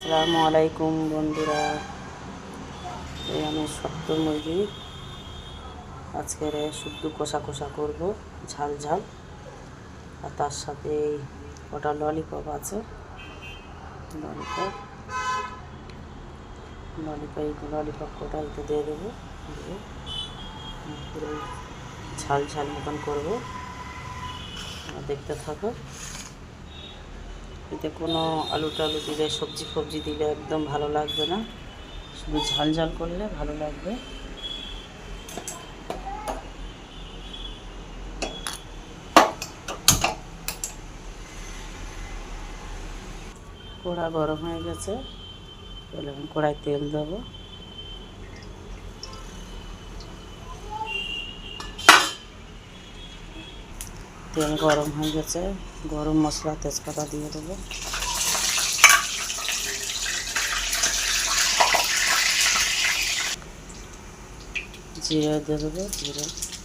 আসসালামু আলাইকুম বন্ধুরা, এই আমি শক্ত মুরগি আজকের শুদ্ধ কষা কষা করব, ঝাল ঝাল। আর তার সাথে এই কটা ললিপপ আছে, ললিপপ ললিপপ কটা এতে দিয়ে দেবো, দিয়ে পুরো ঝাল ঝাল মতন করবো। দেখতে থাকো। এতে কোনো আলু টালু দিলে, সবজি ফবজি দিলে একদম ভালো লাগবে না, শুধু ঝাল ঝাল করলে ভালো লাগবে। কড়া গরম হয়ে গেছে, তাহলে আমি কড়াই তেল দেবো। তেল গরম হয়ে গেছে, গরম মশলা তেজপাতা দিয়ে দেবো। জিরে দিয়ে দেবো,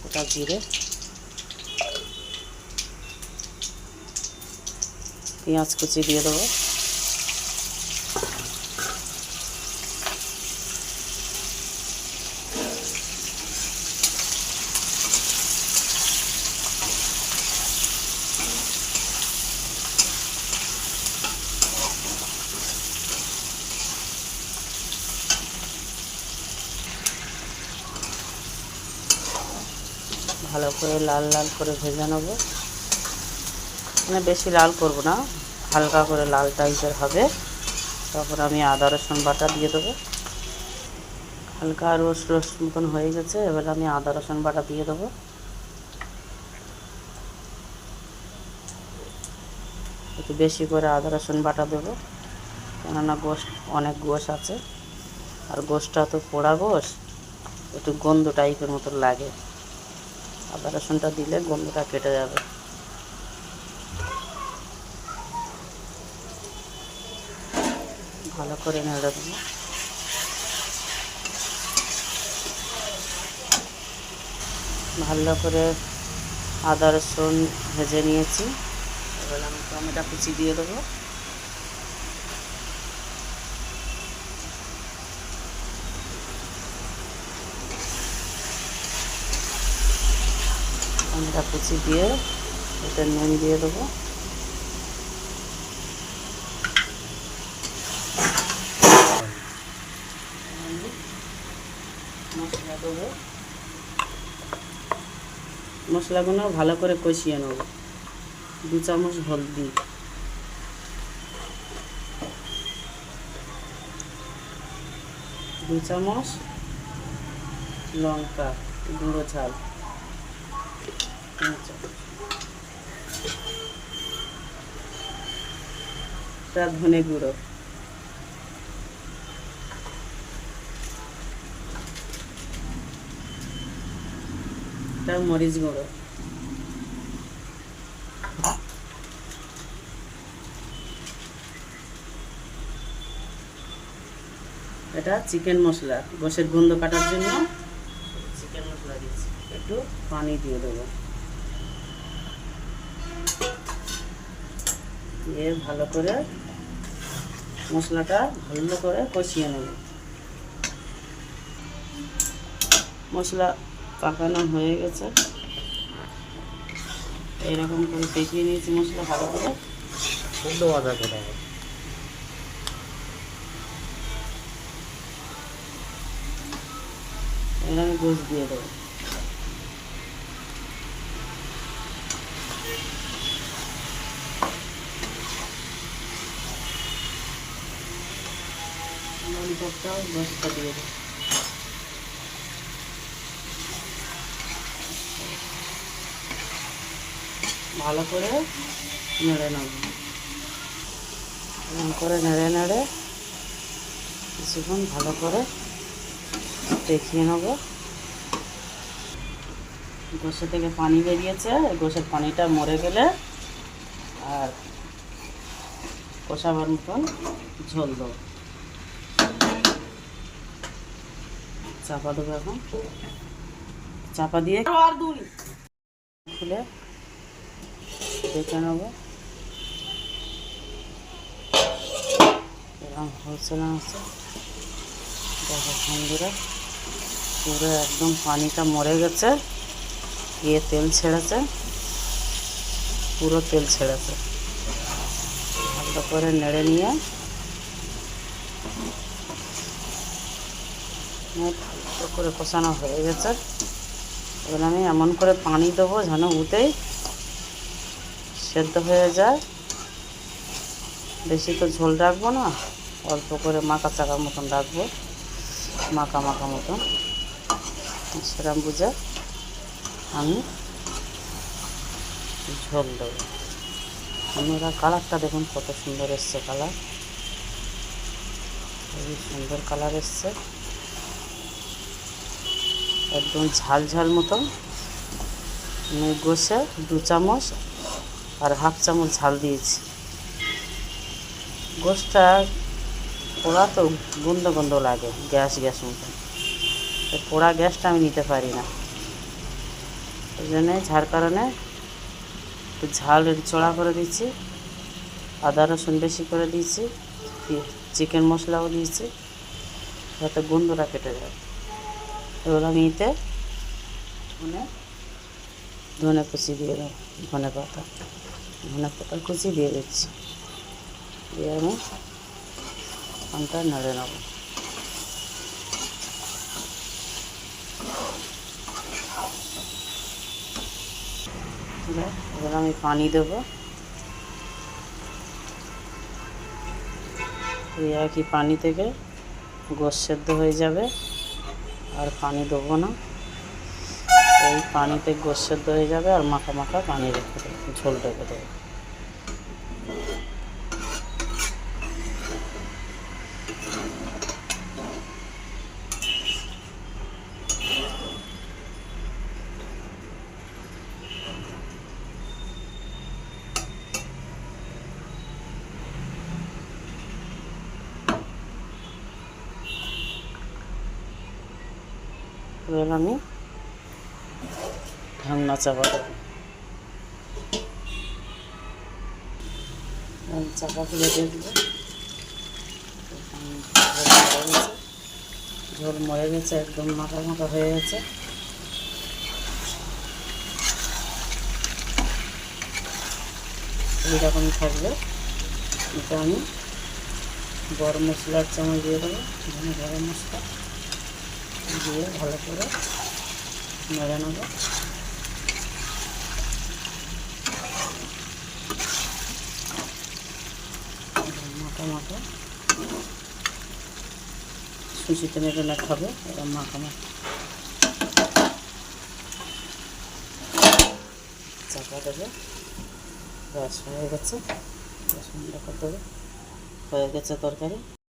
ওটা জিরে, পেঁয়াজ কুচি দিয়ে দেবো। ভালো করে লাল লাল করে ভেজে নেবো, মানে বেশি লাল করব না, হালকা করে লাল টাইপের হবে। তারপর আমি আদা রসুন বাটা দিয়ে দেবো। হালকা রোস্ট মতন হয়ে গেছে, এবার আমি আদা রসুন বাটা দিয়ে দেবো। একটু বেশি করে আদা রসুন বাটা দেবো, কেননা অনেক গোশ আছে, আর গোশটা তো পোড়া গোশ, একটু গন্ধ টাইপের মতো লাগে। আদা রসুনটা দিলে গন্ধটা কেটে যাবে। ভালো করে নেড়ে দেবো। ভালো করে আদা রসুন ভেজে নিয়েছি, এবার আমি টমেটো কুচি দিয়ে দেবো। টমেটো কুচি দিয়ে এতে নুন দিয়ে দেবো। মশলা দেবো, মশলাগুলো ভালো করে কষিয়ে নেব। 2 চামচ হলদি, 2 চামচ লঙ্কা গুঁড়ো ঝাল, 3 চামচ ধনে গুঁড়ো, মরিচ গুঁড়ো, এটা চিকেন মশলা, গোশের গন্ধ কাটার জন্য চিকেন মশলা দিচ্ছি। একটু পানি দিয়ে দেবো, দিয়ে ভালো করে মশলাটা ভালো করে কষিয়ে নেব। মশলা পাকানো হয়ে গেছে, এইরকম করে পেঁচিয়ে নিয়েছি মশলা ভালো করে। শুদ্ধ আদা করে এবার আমি গোশ দিয়ে দেবো। ললিপপটাও গোশটা দিয়ে দেবো। ভালো করে নেড়ে নেব, এরকম করে নেড়ে নেড়ে কিছুক্ষণ ভালো করে দেখিয়ে নেব। গোশে থেকে পানি বেরিয়েছে, গোশের পানিটা মরে গেলে আর কষাবার মতন ঝোল দেবো। চাপা দেবো, এখন চাপা দিয়ে খুলে দেখে নেব। হচ্ছে না হচ্ছে। দেখো বন্ধুরা, পুরো একদম পানিটা মরে গেছে, গিয়ে তেল ছেড়েছে, পুরো তেল ছেড়েছে। ভালো করে নেড়ে নিয়ে ভালো করে কষানো হয়ে গেছে। এবার আমি এমন করে পানি দেবো যেন উঠেই সেদ্ধ হয়ে যায়। বেশি তো ঝোল রাখবো না, অল্প করে মাখা চাকার মতন রাখবো, মাখা মাখা মতন। সেরকম বুঝে আমি ঝোল দেবো। আপনারা কালারটা দেখুন কত সুন্দর এসছে, কালার খুবই সুন্দর কালার এসছে, একদম ঝাল ঝাল মতন। আমি গোসে 2 চামচ আর হাফ চামচ ঝাল দিয়েছি। গোসটা পোড়া তো গন্ধ গন্ধ লাগে, গ্যাস গ্যাস মতন, পোড়া গ্যাসটা আমি নিতে পারি না। ওই জন্যে ঝাল কারণে একটু ঝাল চড়া করে দিচ্ছি, আদা রসুন বেশি করে দিয়েছি, চিকেন মশলাও দিয়েছি যাতে গন্ধটা কেটে যায়। এবার আমি এতে ধনে কুচি দিয়ে দেবো, ধনে পাতা কুচি দিয়ে দিচ্ছি, দিয়ে আমি পানটা নেড়ে নেব। এবার আমি পানি দেবো, এই একই পানি থেকে গোশ সেদ্ধ হয়ে যাবে, আর পানি দেবো না। এই পানিতে গোশ সেদ্ধ হয়ে যাবে, আর মাখা মাখা পানি রেখে দেবো, ঝোল রেখে দেবো। এবার আমি ঢাকনা চাপা দেবো, চাপা খুলে দেখবো ঝোল মরে গেছে, একদম মাখা মাখা হয়ে গেছে। এইরকম থাকবে। এটা আমি গরম মশলার চামচ দিয়ে দেবো, গরম মশলা দিয়ে ভালো করে নেড়ে নেবো। মাখা মাখা সুজি টেনে টেনে খাবে, এরকম মাখা মাখা। চাপা দেবে, ব্যাস হয়ে গেছে, বন্ধ করে দেবে, হয়ে গেছে তরকারি।